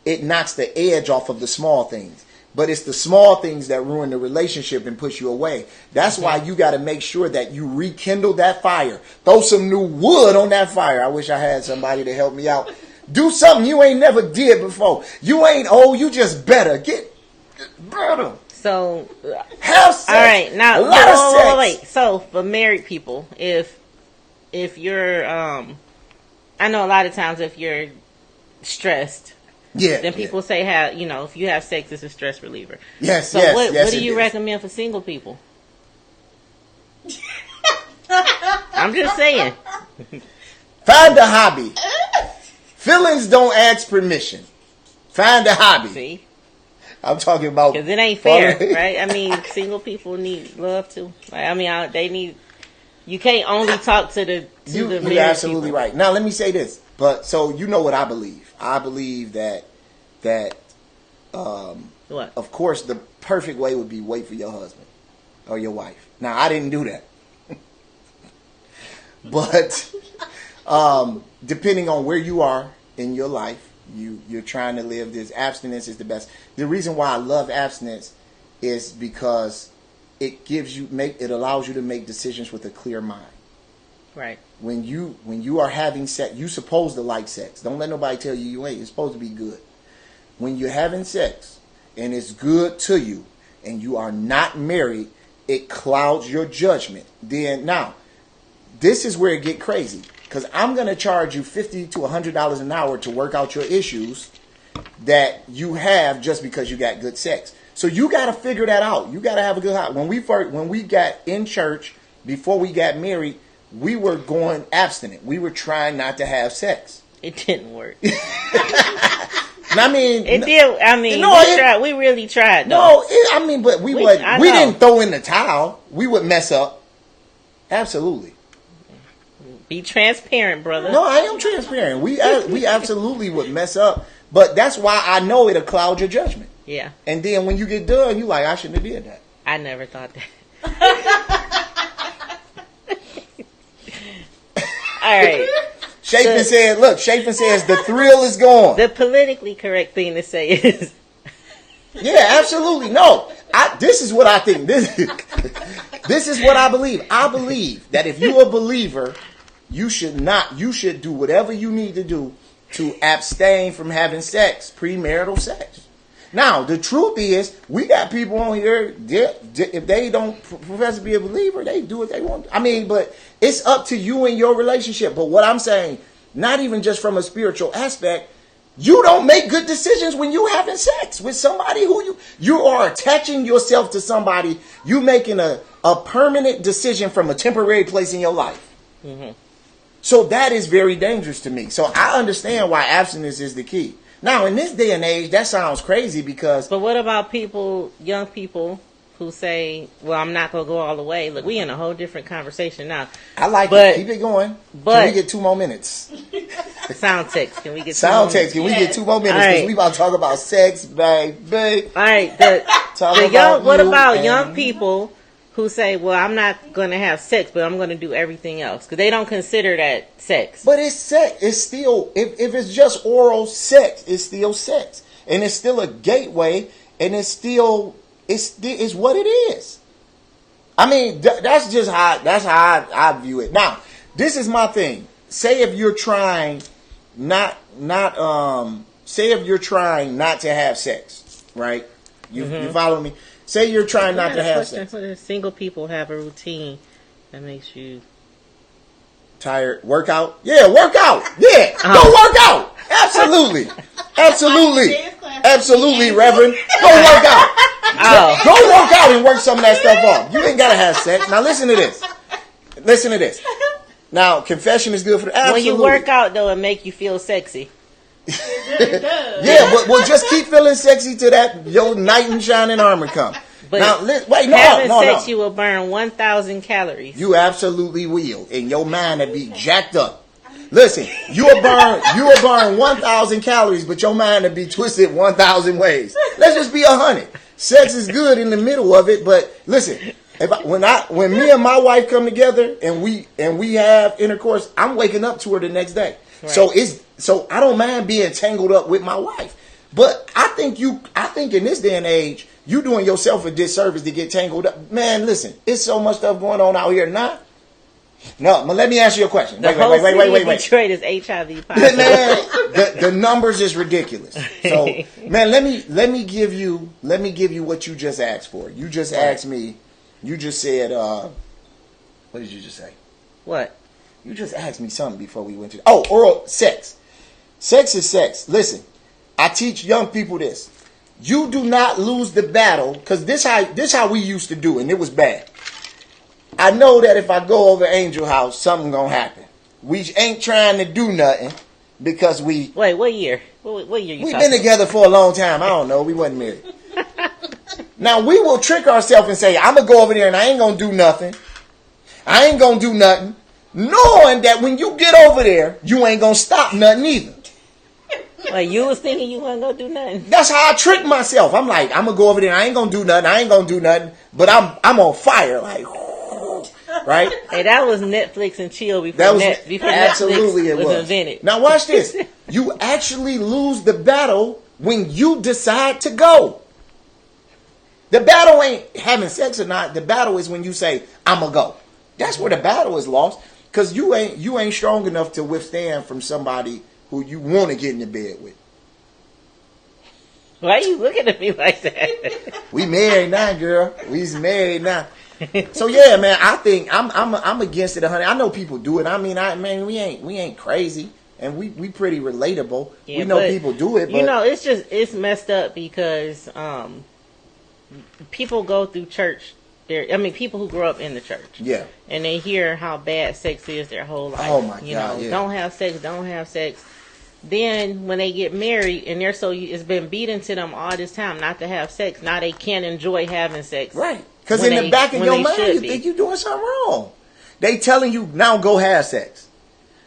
it knocks the edge off of the small things. But it's the small things that ruin the relationship and push you away. That's why you got to make sure that you rekindle that fire. Throw some new wood on that fire. I wish I had somebody to help me out. Do something you ain't never did before. You ain't old. You just better. Get better. So have sex. all right, now a lot of sex. wait. So for married people, if you're I know a lot of times if you're stressed, then people say if you have sex, it's a stress reliever. Yes, so yes, what yes, do you recommend for single people? I'm just saying. Find a hobby. Feelings don't ask permission. Find a hobby. See? I'm talking about because it ain't fair, right? I mean, single people need love too. Like, I mean, they need. You can't only talk to the You're absolutely people. right. Now let me say this. But so you know what I believe. I believe that what? Of course the perfect way would be wait for your husband or your wife. Now I didn't do that. But depending on where you are in your life, you're trying to live this. Abstinence is the best. The reason why I love abstinence is because it allows you to make decisions with a clear mind. Right. When you are having sex, you're supposed to like sex. Don't let nobody tell you you ain't. It's supposed to be good. When you're having sex and it's good to you and you are not married, it clouds your judgment. Then now, this is where it get crazy. Because I'm going to charge you $50 to $100 an hour to work out your issues that you have just because you got good sex. So you got to figure that out. You got to have a good heart. When we got in church, before we got married, we were going abstinent. We were trying not to have sex. It didn't work. I mean, it did. I mean, we really tried. No, Though. but we didn't throw in the towel. We would mess up. Absolutely. Be transparent, brother. No, I am transparent. We absolutely would mess up, but that's why I know it'll cloud your judgment. Yeah. And then when you get done, you like, I shouldn't have did that. I never thought that. All right. Chafin says the thrill is gone. The politically correct thing to say is. Yeah, absolutely. No, this is what I think. This is what I believe. I believe that if you're a believer, you should do whatever you need to do to abstain from having sex, premarital sex. Now, the truth is, we got people on here, if they don't profess to be a believer, they do what they want. I mean, but it's up to you and your relationship. But what I'm saying, not even just from a spiritual aspect, you don't make good decisions when you're having sex with somebody who you are attaching yourself to somebody. You making a permanent decision from a temporary place in your life. Mm-hmm. So that is very dangerous to me. So I understand why abstinence is the key. Now, in this day and age, that sounds crazy because... But what about young people who say, well, I'm not going to go all the way. Look, we in a whole different conversation now. I like it. Keep it going. Can we get 2 more minutes? Sound text. Can we get 2 more minutes? Can we get 2 more minutes? Because we about to talk about sex, baby. All right. What about young people who say, well, I'm not going to have sex, but I'm going to do everything else? Because they don't consider that sex. But it's sex. It's still, if it's just oral sex, it's still sex. And it's still a gateway, and it's what it is. I mean, that's how I view it. Now, this is my thing. Say if you're trying not to have sex, right? You follow me? Say you're trying not to have sex. Single people have a routine that makes you tired. Workout? Yeah, workout. Yeah, go work out. Absolutely. Absolutely, Reverend. Go work out. Go work out and work some of that stuff off. You ain't gotta have sex. Now listen to this. Now, confession is good for the absolutely. When you work out though, it make you feel sexy. Yeah, but we'll just keep feeling sexy till that your knight in shining armor come. But now, having sex, you will burn 1,000 calories. You absolutely will, and your mind will be jacked up. Listen, you will burn 1,000 calories, but your mind will be twisted 1,000 ways. Let's just be 100. Sex is good in the middle of it, but listen, when me and my wife come together and we have intercourse, I'm waking up to her the next day. Right. So I don't mind being tangled up with my wife. But I think in this day and age, you doing yourself a disservice to get tangled up. Man, listen, it's so much stuff going on out here now. No, but let me ask you a question. The whole city of Detroit is HIV positive. Man, the numbers is ridiculous. So, man, let me give you what you just asked for. You just asked me. You just said, what did you just say? What? You just asked me something before we went to. Oh, oral sex. Sex is sex. Listen, I teach young people this. You do not lose the battle, because this how we used to do it, and it was bad. I know that if I go over Angel house, something gonna happen. We ain't trying to do nothing because we. Wait, what year? What year you? We've been together for a long time. I don't know. We wasn't married. Now we will trick ourselves and say, "I'm gonna go over there and I ain't gonna do nothing. I ain't gonna do nothing," knowing that when you get over there, you ain't gonna stop nothing either. Like you was thinking you wasn't gonna do nothing. That's how I trick myself. I'm like, I'm gonna go over there. I ain't gonna do nothing. I ain't gonna do nothing. But I'm on fire, like, right? Hey, that was Netflix and chill before absolutely Netflix was invented. Now watch this. You actually lose the battle when you decide to go. The battle ain't having sex or not. The battle is when you say, I'm gonna go. That's where the battle is lost. Because you ain't strong enough to withstand from somebody who you want to get in the bed with. Why are you looking at me like that? We married now, girl. We's married now. So yeah, man, I think I'm against it 100. I know people do it. I mean, we ain't crazy, and we pretty relatable. Yeah, we know people do it, but you know, it's messed up because people go through church. People who grow up in the church. Yeah. And they hear how bad sex is their whole life. Oh my God. Yeah. Don't have sex. Then when they get married and it's been beaten to them all this time not to have sex, now they can't enjoy having sex. Right. Because in the back of your mind, you think you're doing something wrong. They telling you, now go have sex.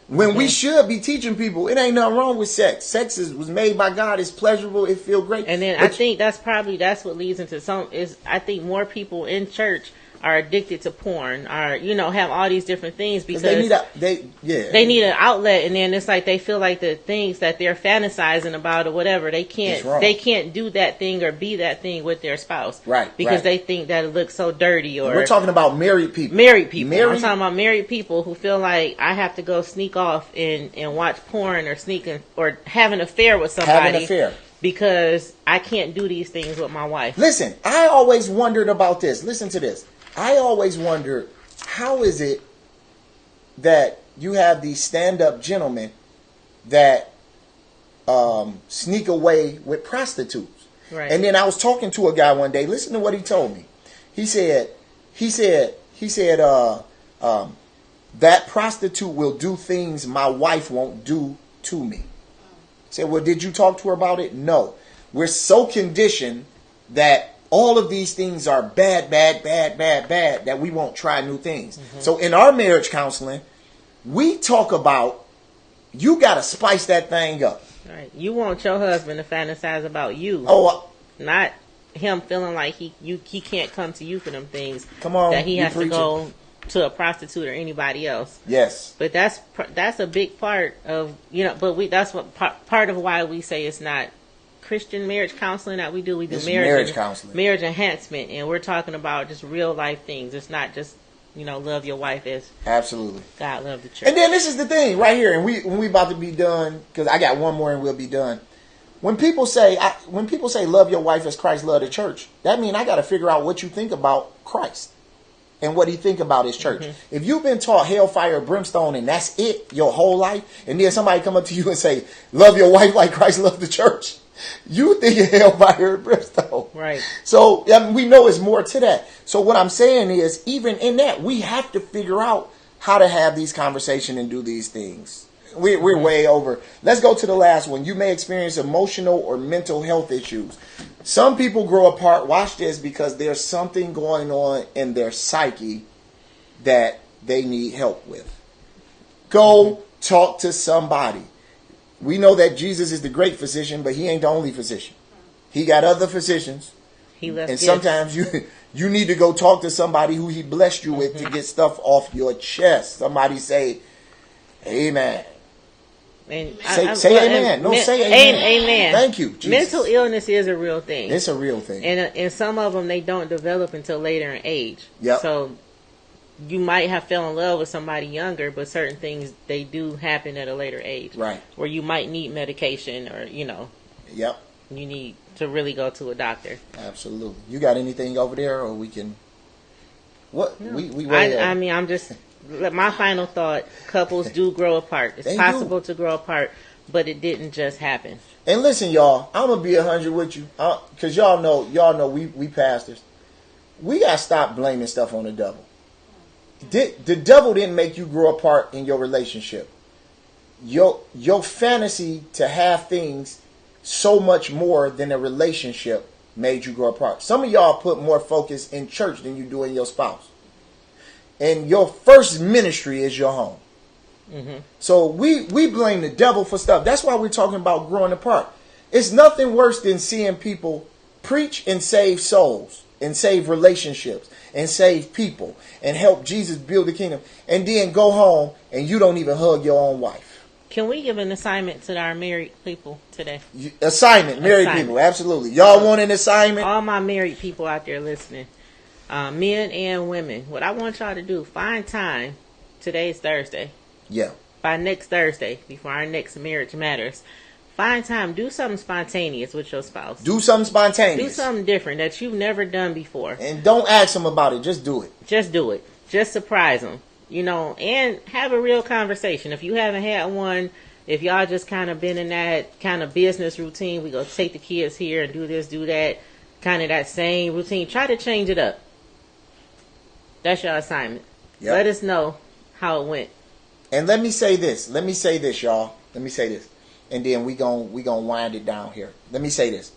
When we should be teaching people, it ain't nothing wrong with sex. Sex was made by God. It's pleasurable. It feels great. And then I think that's what leads into I think more people in church are addicted to porn, or have all these different things because they need an outlet, and then it's like they feel like the things that they're fantasizing about or whatever they can't do that thing or be that thing with their spouse, right? Because they think that it looks so dirty. Or we're talking about married people. I'm talking about married people who feel like I have to go sneak off and watch porn or have an affair with somebody. Because I can't do these things with my wife. Listen, I always wondered about this. Listen to this. I always wondered, how is it that you have these stand-up gentlemen that sneak away with prostitutes? Right. And then I was talking to a guy one day. Listen to what he told me. He said, that prostitute will do things my wife won't do to me. I said, well, did you talk to her about it? No. We're so conditioned that all of these things are bad, that we won't try new things. Mm-hmm. So in our marriage counseling, we talk about, you got to spice that thing up. Right. You want your husband to fantasize about you. Not him feeling like he can't come to you for them things. Come on, that he has to go to a prostitute or anybody else. Yes. But that's a big part of, that's what part of why we say it's not Christian marriage counseling that we do. We do marriage counseling, marriage enhancement, and we're talking about just real life things. It's not just love your wife as absolutely God loved the church. And then this is the thing right here, and when we about to be done, because I got one more and we'll be done. When people say love your wife as Christ loved the church, that means I got to figure out what you think about Christ and what he think about his church. Mm-hmm. If you've been taught hellfire, brimstone, and that's it your whole life, and then somebody come up to you and say love your wife like Christ loved the church, you think of hellfire and brimstone. Right. So we know it's more to that. So what I'm saying is, even in that, we have to figure out how to have these conversations and do these things. We're way over. Let's go to the last one. You may experience emotional or mental health issues. Some people grow apart, watch this, because there's something going on in their psyche that they need help with. Go talk to somebody. We know that Jesus is the great physician, but he ain't the only physician. He got other physicians. And sometimes you need to go talk to somebody who he blessed you with to get stuff off your chest. Somebody say, amen. And say amen. No, say amen. Amen. Thank you, Jesus. Mental illness is a real thing. It's a real thing. And some of them, they don't develop until later in age. Yep. So you might have fell in love with somebody younger, but certain things, they do happen at a later age. Right. Where you might need medication or, Yep. you need to really go to a doctor. Absolutely. You got anything over there, or we can... What? No. We I mean, I'm just... My final thought, couples do grow apart. It's possible to grow apart, but it didn't just happen. And listen, y'all, I'm going to be 100 with you. Because y'all know we pastors. We got to stop blaming stuff on the devil. The devil didn't make you grow apart in your relationship. Your fantasy to have things so much more than a relationship made you grow apart. Some of y'all put more focus in church than you do in your spouse. And your first ministry is your home. Mm-hmm. So we blame the devil for stuff. That's why we're talking about growing apart. It's nothing worse than seeing people preach and save souls and save relationships and save people and help Jesus build the kingdom, and then go home and you don't even hug your own wife. Can we give an assignment to our married people today? Married people, absolutely. Y'all want an assignment? All my married people out there listening, men and women, what I want y'all to do, find time. Today's Thursday. Yeah. By next Thursday, before our next Marriage Matters, find time. Do something spontaneous with your spouse. Do something spontaneous. Do something different that you've never done before. And don't ask them about it. Just do it. Just do it. Just surprise them. And have a real conversation. If you haven't had one, if y'all just kind of been in that kind of business routine, we go take the kids here and do this, do that, kind of that same routine. Try to change it up. That's your assignment. Yep. Let us know how it went. And let me say this, y'all. Let me say this. And then we gon' wind it down here. Let me say this.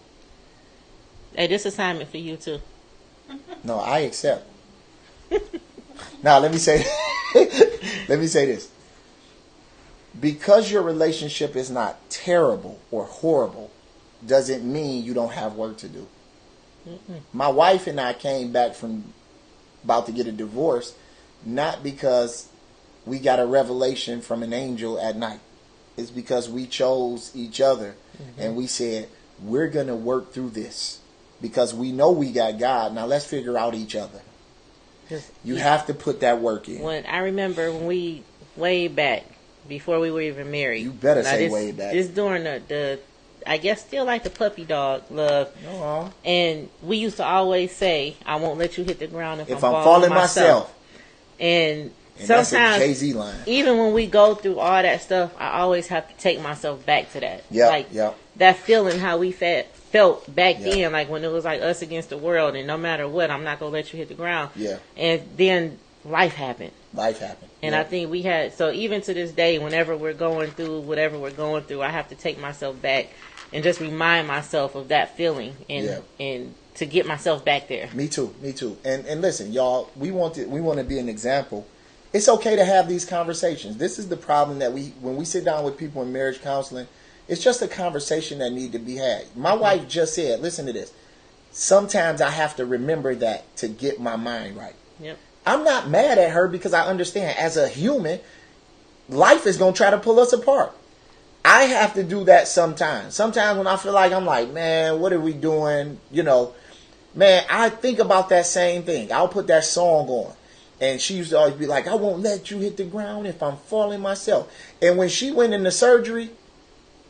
Hey, this assignment for you too. No, I accept. Now let me say this. Because your relationship is not terrible or horrible doesn't mean you don't have work to do. Mm-mm. My wife and I came back from about to get a divorce, not because we got a revelation from an angel at night. It's because we chose each other, and we said, we're going to work through this because we know we got God. Now let's figure out each other. You have to put that work in. When I remember when we, way back, before we were even married. You better say way back. This during the I guess still like the puppy dog love. No. And we used to always say, I won't let you hit the ground if I'm falling myself. And sometimes, that's a Jay-Z line. Even when we go through all that stuff, I always have to take myself back to that. That feeling how we felt back then, like when it was like us against the world, and no matter what, I'm not going to let you hit the ground. Yeah. And then life happened. And I think we had, so even to this day, whenever we're going through whatever we're going through, I have to take myself back and just remind myself of that feeling and to get myself back there. Me too. And listen, y'all, we want to be an example. It's okay to have these conversations. This is the problem that when we sit down with people in marriage counseling, it's just a conversation that need to be had. My wife just said, listen to this. Sometimes I have to remember that to get my mind right. Yep. I'm not mad at her because I understand as a human, life is going to try to pull us apart. I have to do that sometimes. Sometimes when I feel like I'm like, man, what are we doing? Man, I think about that same thing. I'll put that song on. And she used to always be like, I won't let you hit the ground if I'm falling myself. And when she went into surgery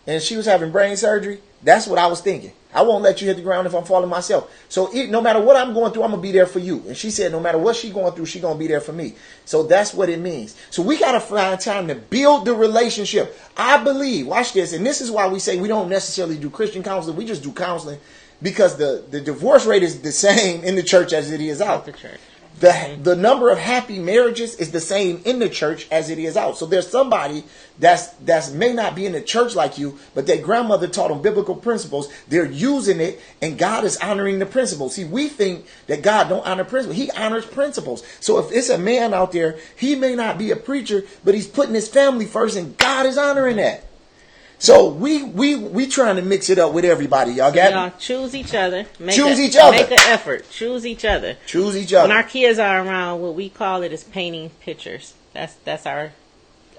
and she was having brain surgery, that's what I was thinking. I won't let you hit the ground if I'm falling myself. So no matter what I'm going through, I'm going to be there for you. And she said, no matter what she's going through, she's going to be there for me. So that's what it means. So we got to find time to build the relationship. I believe, watch this, and this is why we say we don't necessarily do Christian counseling. We just do counseling because the divorce rate is the same in the church as it is out. The church. The number of happy marriages is the same in the church as it is out. So there's somebody that's may not be in the church like you, but their grandmother taught them biblical principles. They're using it, and God is honoring the principles. See, we think that God don't honor principles. He honors principles. So if it's a man out there, he may not be a preacher, but he's putting his family first, and God is honoring that. So we trying to mix it up with everybody. Y'all got y'all choose each other. Make each other. Make an effort. Choose each other. Choose each other. When our kids are around, what we call it is painting pictures. That's our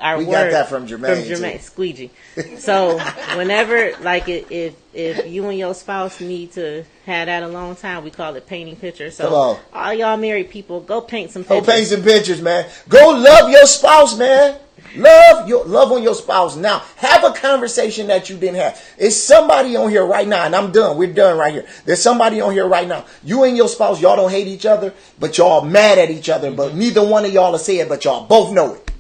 our we word got that from Jermaine. From Jermaine, squeegee. So whenever, like, if you and your spouse need to have that alone time, we call it painting pictures. So Come on. all y'all married people, go paint some Go pictures. paint some pictures, man. Go love your spouse, man. Love on your spouse. Now, have a conversation that you didn't have. It's somebody on here right now, and I'm done. We're done right here. There's somebody on here right now. You and your spouse, y'all don't hate each other, but y'all mad at each other. But neither one of y'all will say it, but y'all both know it.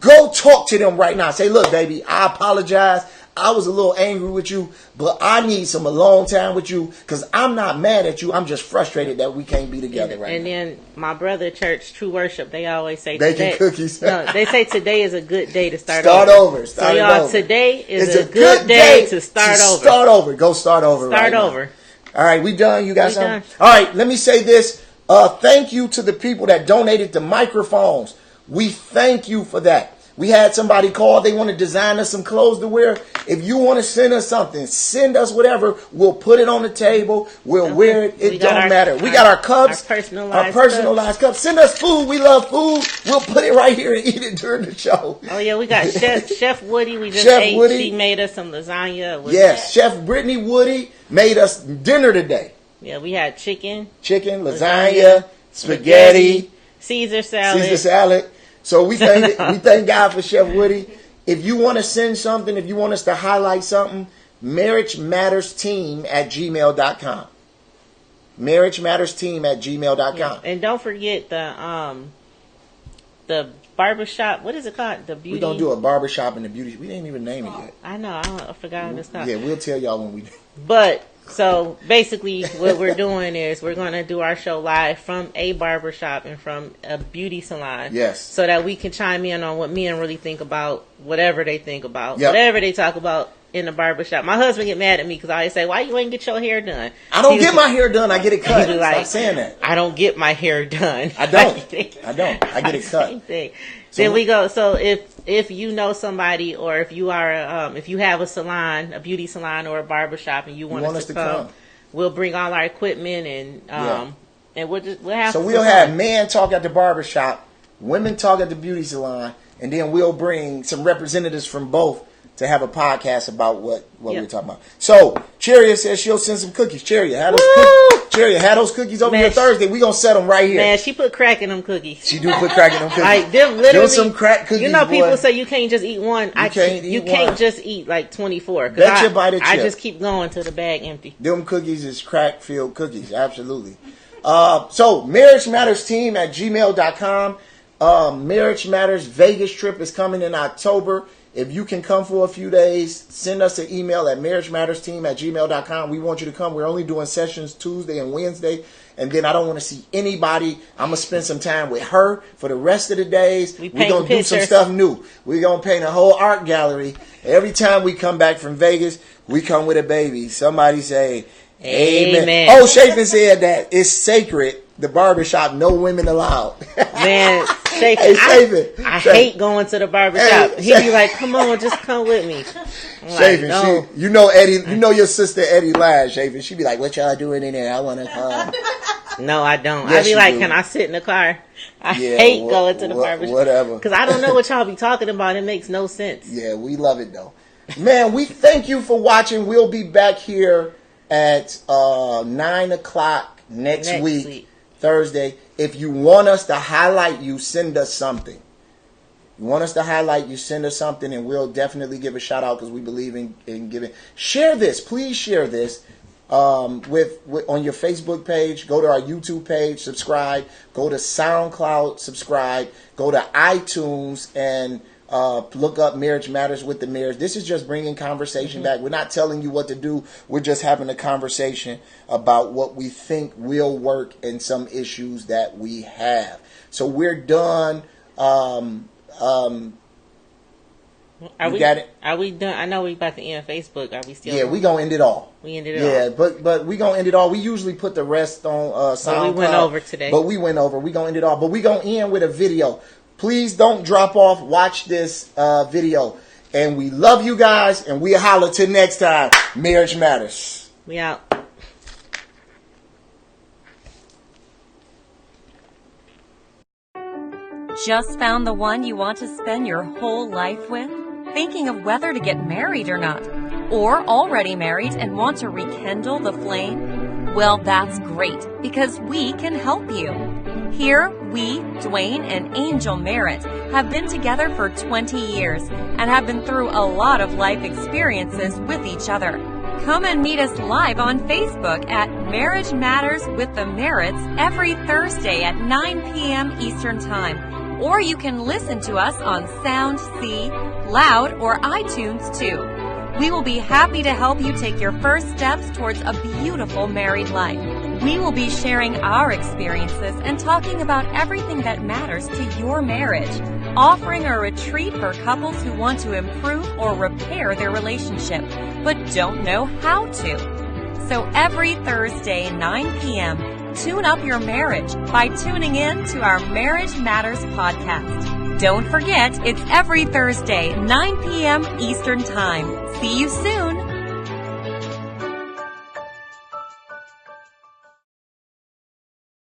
Go talk to them right now. Say, look, baby, I apologize. I was a little angry with you, but I need some alone time with you because I'm not mad at you. I'm just frustrated that we can't be together right now. And then my brother, church, True Worship, they always say Baking cookies. No, they say today is a good day to start over. So y'all, today is a good day to start over. Start over. Go start over. Start over. Now. All right, we done. You got something? Done. All right, let me say this. Thank you to the people that donated the microphones. We thank you for that. We had somebody call. They want to design us some clothes to wear. If you want to send us something, send us whatever. We'll put it on the table. We'll wear it. It don't matter. We got our cups. Our personalized cups. Send us food. We love food. We'll put it right here and eat it during the show. Oh, yeah. We got Chef Woody. We just Chef ate. Woody. She made us some lasagna. Yes. Chef Brittany Woody made us dinner today. Yeah, we had chicken, lasagna, spaghetti, Caesar salad. So we thank God for Chef Woody. If you want to send something, if you want us to highlight something, marriagemattersteam@gmail.com. marriagemattersteam@gmail.com. Yeah. And don't forget the barbershop. What is it called? The beauty. We're going to do a barbershop and the beauty. We didn't even name it yet. I know. I forgot what it's called. Yeah, we'll tell y'all when we do. But so basically what we're doing is we're going to do our show live from a barbershop and from a beauty salon. Yes. So that we can chime in on what men really think about whatever they think about, Yep. whatever they talk about in the barbershop. My husband get mad at me because I always say, why you ain't get your hair done? I don't get my hair done. I get it cut. Like, Stop saying that. I don't get my hair done. I don't. I get it cut. Same thing. Then we go. So if you know somebody, or if you are if you have a salon, a beauty salon or a barbershop, and you want us to come, we'll bring all our equipment and and we'll have. So we'll have men talk at the barbershop, women talk at the beauty salon, and then we'll bring some representatives from both to have a podcast about what we're talking about. So Cheria says she'll send some cookies. Cheria, have those cookies over here Thursday. We gonna set them right here. Man, she put crack in them cookies. She do put crack in them cookies. Like them literally. Some crack cookies. You know, people boy. say you can't just eat one. You can't just eat like 24. Bet you bite a chip. I just keep going till the bag empty. Them cookies is crack filled cookies. Absolutely. So marriagemattersteam@gmail.com. Marriage Matters Vegas trip is coming in October. If you can come for a few days, send us an email at marriagemattersteam@gmail.com. We want you to come. We're only doing sessions Tuesday and Wednesday. And then I don't want to see anybody. I'm going to spend some time with her for the rest of the days. We're going to do some stuff new. We're going to paint a whole art gallery. Every time we come back from Vegas, we come with a baby. Somebody say, Amen. Oh, Chafin said that it's sacred. The barbershop, no women allowed. Man, Chafin, I hate going to the barbershop. He'd be like, come on, just come with me. Chafin, no. You know Eddie, you know your sister Eddie Ladd, Chafin. She'd be like, what y'all doing in there? I want to come. No, I don't. Yes, I'd be like, can I sit in the car? I hate going to the barbershop. Whatever. Because I don't know what y'all be talking about. It makes no sense. Yeah, we love it though. Man, we thank you for watching. We'll be back here at 9 o'clock next week. Thursday. If you want us to highlight you, send us something. You want us to highlight you, send us something, and we'll definitely give a shout out because we believe in giving. Share this. Please share this with on your Facebook page. Go to our YouTube page, subscribe. Go to SoundCloud, subscribe. Go to iTunes and look up Marriage Matters with the Marriage. This is just bringing conversation back. We're not telling you what to do. We're just having a conversation about what we think will work and some issues that we have. So we're done. Are we done? I know we about to end Facebook. Are we still? Yeah, we gonna end it all. We ended it all. Yeah, but we gonna end it all. We usually put the rest on SoundCloud. We went over today. But we went over. We gonna end it all. But we gonna end with a video. Please don't drop off. Watch this video. And we love you guys. And we'll holler till next time. Marriage Matters. We out. Just found the one you want to spend your whole life with? Thinking of whether to get married or not? Or already married and want to rekindle the flame? Well, that's great, because we can help you. Here, we, Dwayne and Angel Merritt, have been together for 20 years and have been through a lot of life experiences with each other. Come and meet us live on Facebook at Marriage Matters with the Merritts every Thursday at 9 p.m. Eastern Time. Or you can listen to us on Sound C, Loud, or iTunes too. We will be happy to help you take your first steps towards a beautiful married life. We will be sharing our experiences and talking about everything that matters to your marriage, offering a retreat for couples who want to improve or repair their relationship, but don't know how to. So every Thursday, 9 p.m., tune up your marriage by tuning in to our Marriage Matters podcast. Don't forget, it's every Thursday, 9 p.m. Eastern Time. See you soon.